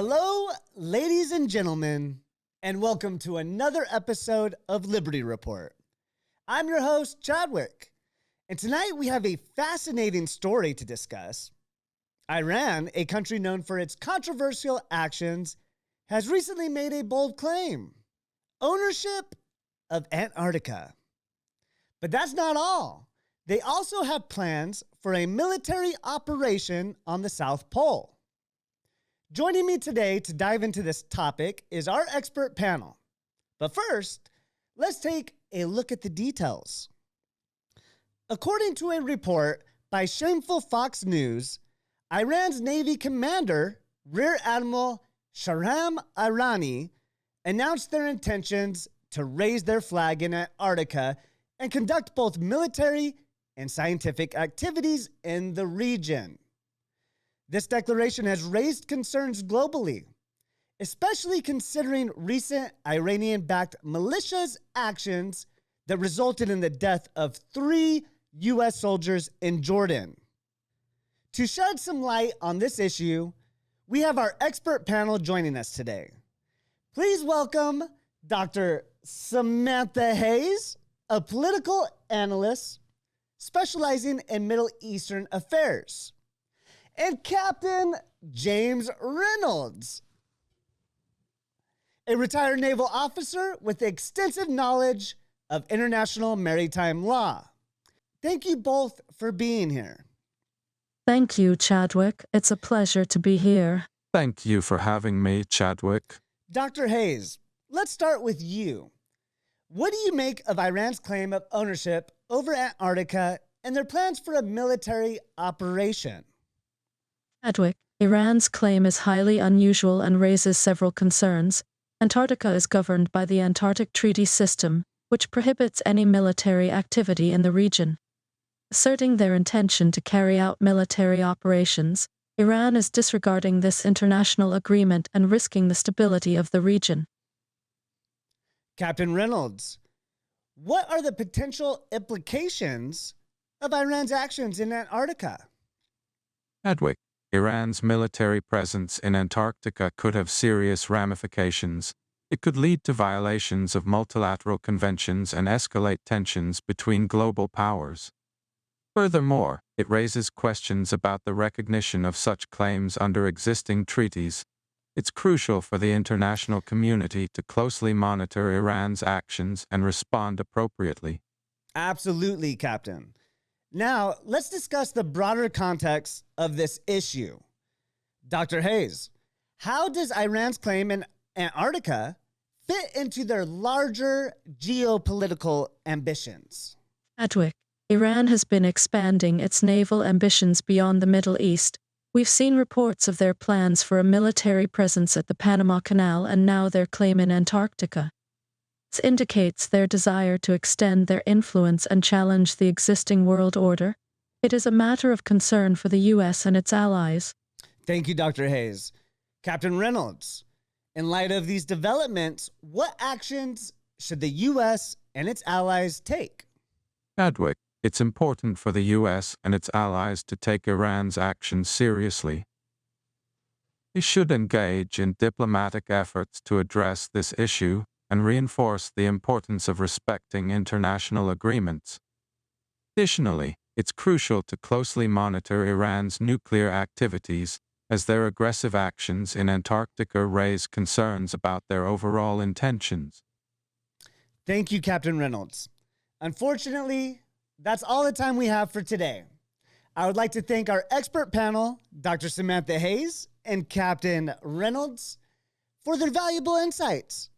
Hello, ladies and gentlemen, and welcome to another episode of Liberty Report. I'm your host, Chadwick, and tonight we have a fascinating story to discuss. Iran, a country known for its controversial actions, has recently made a bold claim: ownership of Antarctica. But that's not all. They also have plans for a military operation on the South Pole. Joining me today to dive into this topic is our expert panel. But first, let's take a look at the details. According to a report by shameful Fox News, Iran's Navy commander, Rear Admiral Shahram Irani, announced their intentions to raise their flag in Antarctica and conduct both military and scientific activities in the region. This declaration has raised concerns globally, especially considering recent Iranian-backed militias' actions that resulted in the death of 3 U.S. soldiers in Jordan. To shed some light on this issue, we have our expert panel joining us today. Please welcome Dr. Samantha Hayes, a political analyst specializing in Middle Eastern affairs, and Captain James Reynolds, a retired naval officer with extensive knowledge of international maritime law. Thank you both for being here. Thank you, Chadwick. It's a pleasure to be here. Thank you for having me, Chadwick. Dr. Hayes, let's start with you. What do you make of Iran's claim of ownership over Antarctica and their plans for a military operation? Chadwick, Iran's claim is highly unusual and raises several concerns. Antarctica is governed by the Antarctic Treaty System, which prohibits any military activity in the region. Asserting their intention to carry out military operations, Iran is disregarding this international agreement and risking the stability of the region. Captain Reynolds, what are the potential implications of Iran's actions in Antarctica? Chadwick, Iran's military presence in Antarctica could have serious ramifications. It could lead to violations of multilateral conventions and escalate tensions between global powers. Furthermore, it raises questions about the recognition of such claims under existing treaties. It's crucial for the international community to closely monitor Iran's actions and respond appropriately. Absolutely, Captain. Now, let's discuss the broader context of this issue. Dr. Hayes, how does Iran's claim in Antarctica fit into their larger geopolitical ambitions? Chadwick, Iran has been expanding its naval ambitions beyond the Middle East. We've seen reports of their plans for a military presence at the Panama Canal and now their claim in Antarctica. This indicates their desire to extend their influence and challenge the existing world order. It is a matter of concern for the U.S. and its allies. Thank you, Dr. Hayes. Captain Reynolds, in light of these developments, what actions should the U.S. and its allies take? Chadwick, it's important for the U.S. and its allies to take Iran's actions seriously. They should engage in diplomatic efforts to address this issue and reinforce the importance of respecting international agreements. Additionally, it's crucial to closely monitor Iran's nuclear activities, as their aggressive actions in Antarctica raise concerns about their overall intentions. Thank you, Captain Reynolds. Unfortunately, that's all the time we have for today. I would like to thank our expert panel, Dr. Samantha Hayes and Captain Reynolds, for their valuable insights.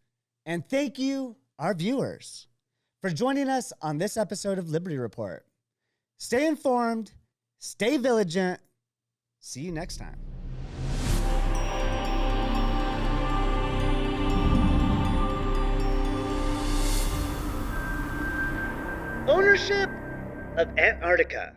And thank you, our viewers, for joining us on this episode of Liberty Report. Stay informed, stay vigilant. See you next time. Ownership of Antarctica.